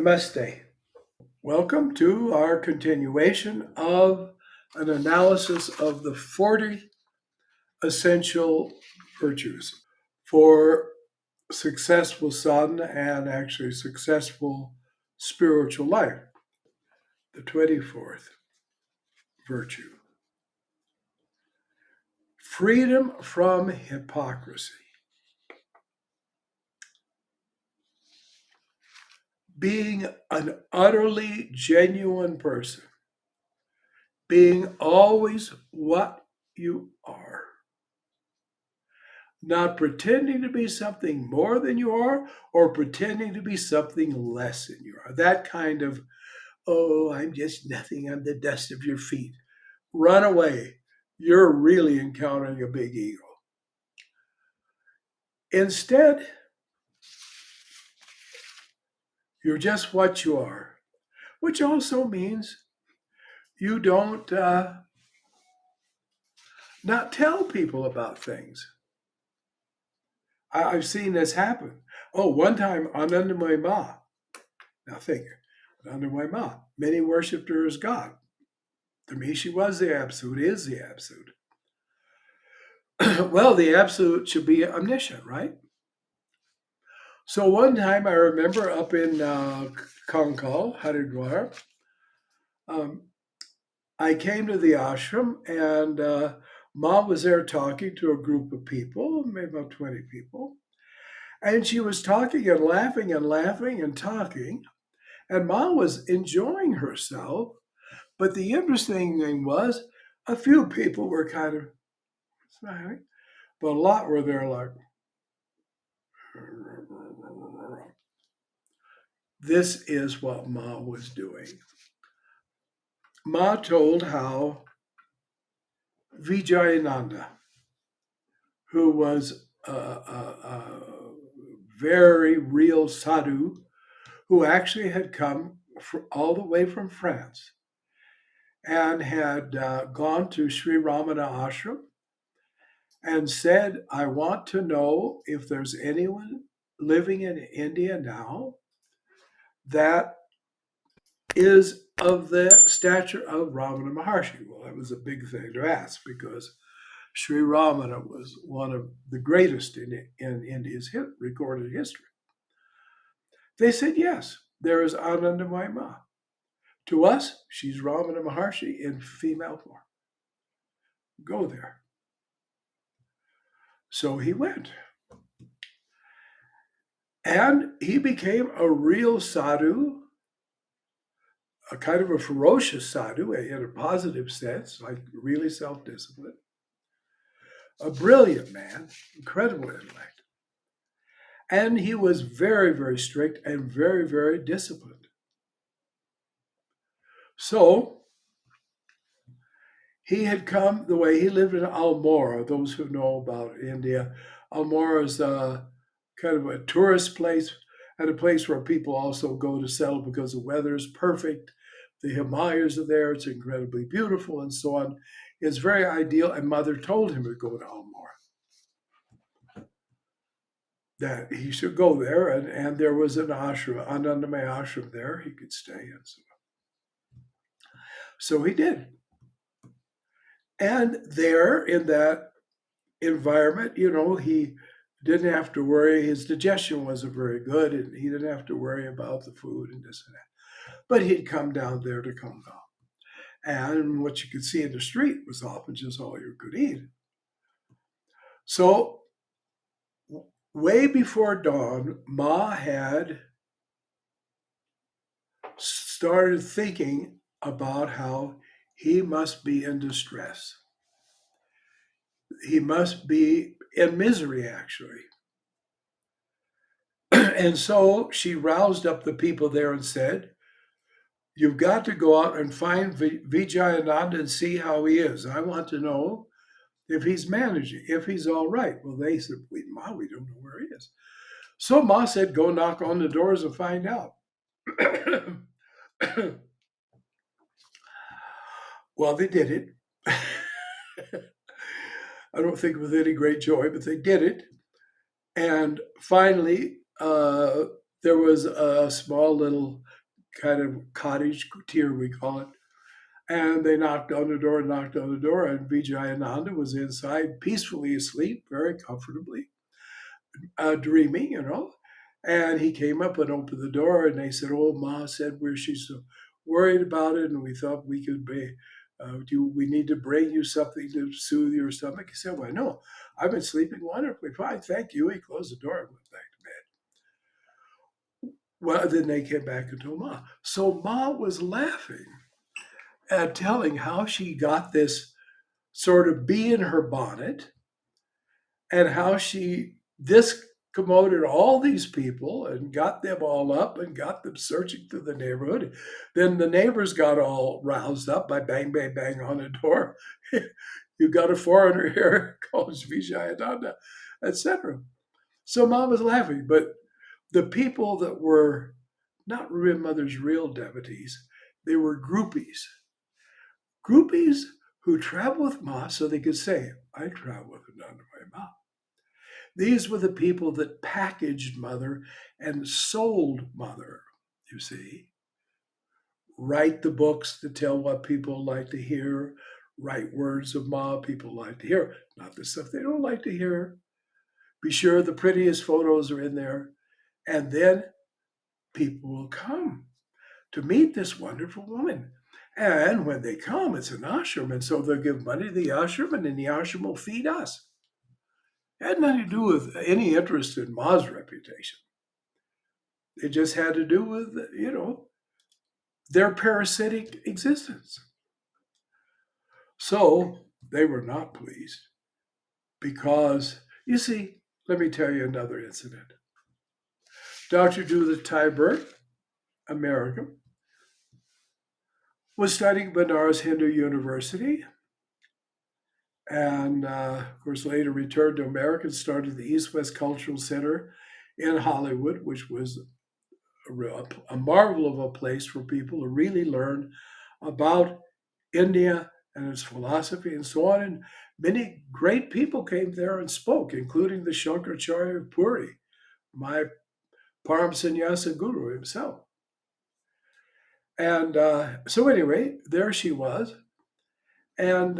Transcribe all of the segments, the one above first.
Namaste. Welcome to our continuation of an analysis of the 40 essential virtues for successful sadhana and actually successful spiritual life. The 24th virtue, freedom from hypocrisy. Being an utterly genuine person, being always what you are, not pretending to be something more than you are or pretending to be something less than you are. That kind of, oh, I'm just nothing, I'm the dust of your feet. Run away. You're really encountering a big ego. Instead, you're just what you are, which also means you don't not tell people about things. I've seen this happen. Oh, one time, Anandamayi Ma. Now think, Anandamayi Ma. Many worshipped her as God. To me, she was the absolute, is the absolute. Well, the absolute should be omniscient, right? So one time I remember up in Kankal, Haridwar, um, I came to the ashram and Mom was there talking to a group of people, maybe about 20 people. And she was talking and laughing and talking. And Mom was enjoying herself. But the interesting thing was, a few people were kind of smiling, but a lot were there like, this is what Ma was doing. Ma told how Vijayananda, who was a very real sadhu, who actually had come all the way from France and had gone to Sri Ramana Ashram and said, I want to know if there's anyone living in India now that is of the stature of Ramana Maharshi. Well, that was a big thing to ask because Sri Ramana was one of the greatest in India's recorded history. They said, yes, there is Anandamayi Ma. To us, she's Ramana Maharshi in female form. Go there. So he went. And he became a real sadhu, a kind of a ferocious sadhu in a positive sense, like really self-disciplined. A brilliant man, incredible intellect. And he was very, very strict and very, very disciplined. So he had come the way he lived in Almora. Those who know about India, Almora is kind of a tourist place and a place where people also go to settle because the weather is perfect. The Himalayas are there. It's incredibly beautiful and so on. It's very ideal. And Mother told him to go to Almora, that he should go there. And there was an ashram, Anandamayi ashram there. He could stay and so on. So he did. And there in that environment, he didn't have to worry. His digestion wasn't very good, and he didn't have to worry about the food and this and that. But he'd come down there to come down. And what you could see in the street was often just all you could eat. So way before dawn, Ma had started thinking about how he must be in distress. He must be in misery, actually. And so she roused up the people there and said, you've got to go out and find Vijayananda and see how he is. I want to know if he's managing, if he's all right. Well, they said, Ma, we don't know where he is. So Ma said, go knock on the doors and find out. Well, they did it. I don't think with any great joy, but they did it. And finally, there was a small little kind of cottage tier, we call it. And they knocked on the door, knocked on the door, and Vijayananda was inside, peacefully asleep, very comfortably, dreaming, And he came up and opened the door, and they said, "Oh, Ma said she's so worried about it, and we thought we could be. We need to bring you something to soothe your stomach?" He said, "Well, no, I've been sleeping wonderfully fine, thank you." He closed the door and went back to bed. Well, then they came back and told Ma. So Ma was laughing at telling how she got this sort of bee in her bonnet and how she discommoded all these people and got them all up and got them searching through the neighborhood. Then the neighbors got all roused up by bang, bang, bang on the door. You got a foreigner here called Vijayananda, etc. So Mom was laughing, but the people that were not Real Mother's real devotees, they were groupies. Groupies who travel with Ma so they could say, "I travel with Anandamayi Ma." These were the people that packaged Mother and sold Mother, you see. Write the books to tell what people like to hear, write words of Ma people like to hear, not the stuff they don't like to hear. Be sure the prettiest photos are in there. And then people will come to meet this wonderful woman. And when they come, it's an ashram, and so they'll give money to the ashram, and then the ashram will feed us. It had nothing to do with any interest in Ma's reputation. It just had to do with, their parasitic existence. So they were not pleased because, you see, let me tell you another incident. Dr. Judith Tybert, American, was studying Banaras Hindu University and, of course, later returned to America and started the East West Cultural Center in Hollywood, which was a marvel of a place for people to really learn about India and its philosophy and so on. And many great people came there and spoke, including the Shankaracharya of Puri, my Paramhansa guru himself. And so, anyway, there she was. And,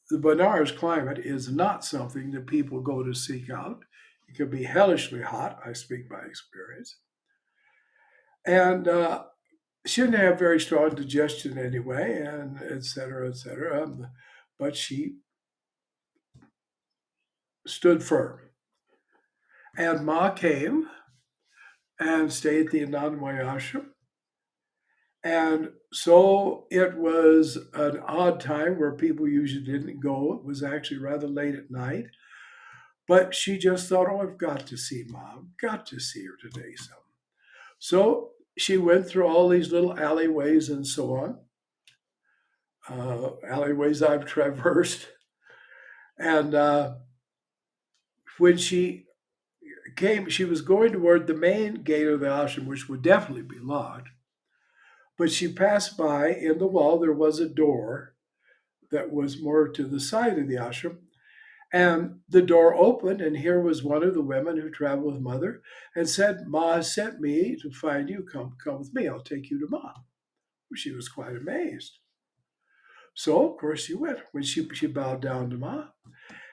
the Benares climate is not something that people go to seek out. It can be hellishly hot. I speak by experience. And she didn't have very strong digestion anyway, and et cetera, et cetera. But she stood firm. And Ma came and stayed at the Anandamayi ashram. And so it was an odd time where people usually didn't go. It was actually rather late at night. But she just thought, "Oh, I've got to see Mom, got to see her today." So she went through all these little alleyways and so on, alleyways I've traversed. And when she came, she was going toward the main gate of the ashram, which would definitely be locked. But she passed by in the wall, there was a door that was more to the side of the ashram. And the door opened, and here was one of the women who traveled with Mother and said, "Ma sent me to find you. Come with me. I'll take you to Ma." She was quite amazed. So, of course, she went. When she bowed down to Ma,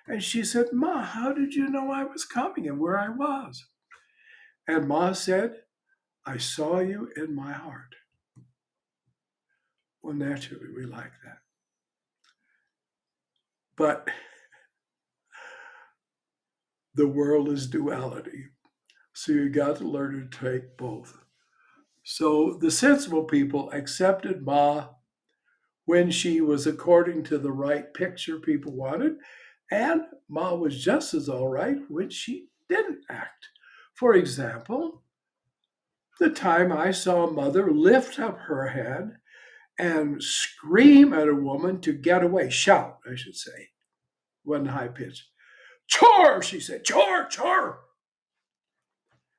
and she said, "Ma, how did you know I was coming and where I was?" And Ma said, "I saw you in my heart." Well, naturally, we like that. But the world is duality. So you got to learn to take both. So the sensible people accepted Ma when she was according to the right picture people wanted, and Ma was just as all right when she didn't act. For example, the time I saw Mother lift up her hand and scream at a woman to get away, shout, I should say, wasn't high pitched. "Chore," she said, "chore, chore."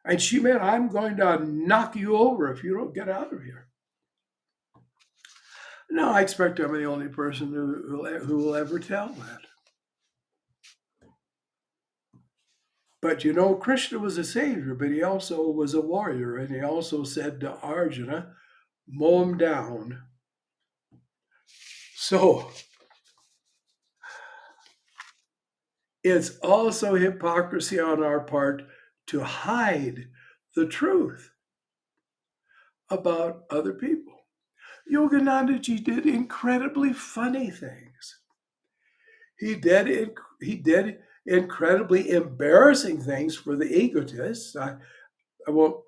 And she meant, "I'm going to knock you over if you don't get out of here." No, I expect I'm the only person who will ever tell that. But you know, Krishna was a savior, but he also was a warrior, and he also said to Arjuna, mow him down. So it's also hypocrisy on our part to hide the truth about other people. Yoganandaji did incredibly funny things. He did incredibly embarrassing things for the egotists. I won't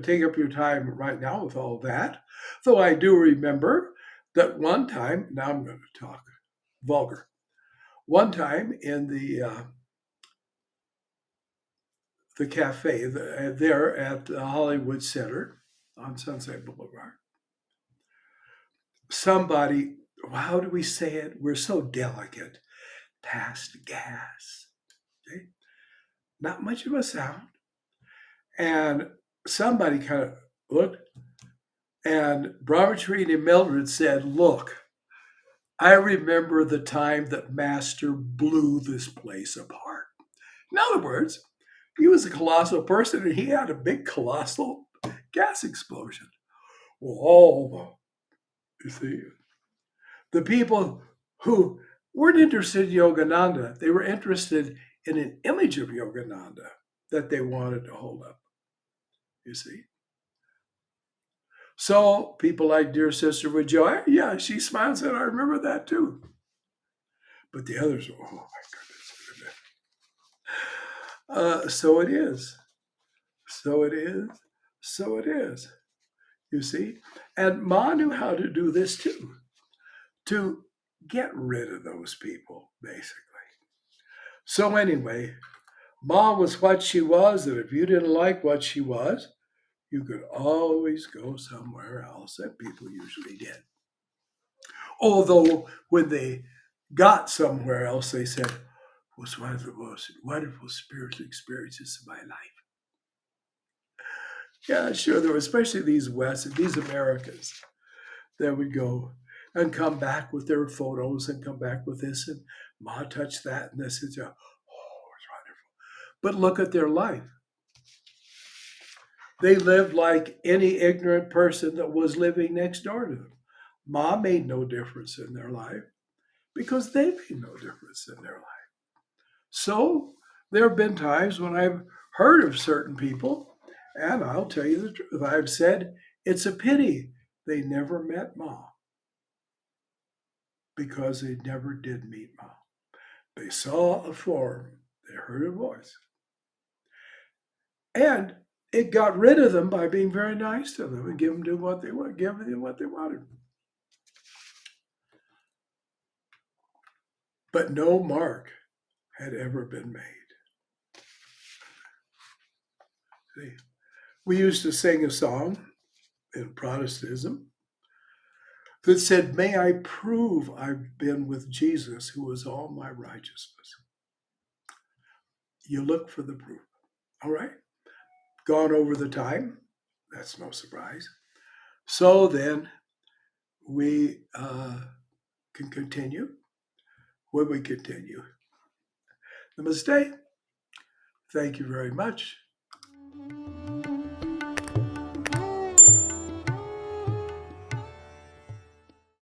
take up your time right now with all that, though I do remember that one time. Now I'm going to talk vulgar. One time in the cafe there at the Hollywood Center on Sunset Boulevard, somebody, how do we say it? We're so delicate. Passed gas. Okay? Not much of a sound. And somebody kind of looked, and Brahmacharya and Mildred said, look, I remember the time that Master blew this place apart. In other words, he was a colossal person and he had a big colossal gas explosion. Well, you see, the people who weren't interested in Yogananda, they were interested in an image of Yogananda that they wanted to hold up, you see. So people like dear sister with joy, yeah, she smiles and I remember that too. But the others, oh my goodness. So it is. So it is. So it is. You see? And Ma knew how to do this too, to get rid of those people, basically. So anyway, Ma was what she was, and if you didn't like what she was, you could always go somewhere else, and people usually did. Although when they got somewhere else, they said, it was one of the most wonderful spiritual experiences of my life. Yeah, sure, there were especially these these Americans that would go and come back with their photos and come back with this and Ma touched that and this is it's wonderful. But look at their life. They lived like any ignorant person that was living next door to them. Ma made no difference in their life because they made no difference in their life. So there have been times when I've heard of certain people, and I'll tell you the truth. I've said it's a pity they never met Ma because they never did meet Ma. They saw a form, they heard a voice, and it got rid of them by being very nice to them and giving them what they want, giving them what they wanted. But no mark had ever been made. See, we used to sing a song in Protestantism that said, may I prove I've been with Jesus, who is all my righteousness. You look for the proof. All right? Gone over the time. That's no surprise. So then we can continue. When we continue. Namaste. Thank you very much.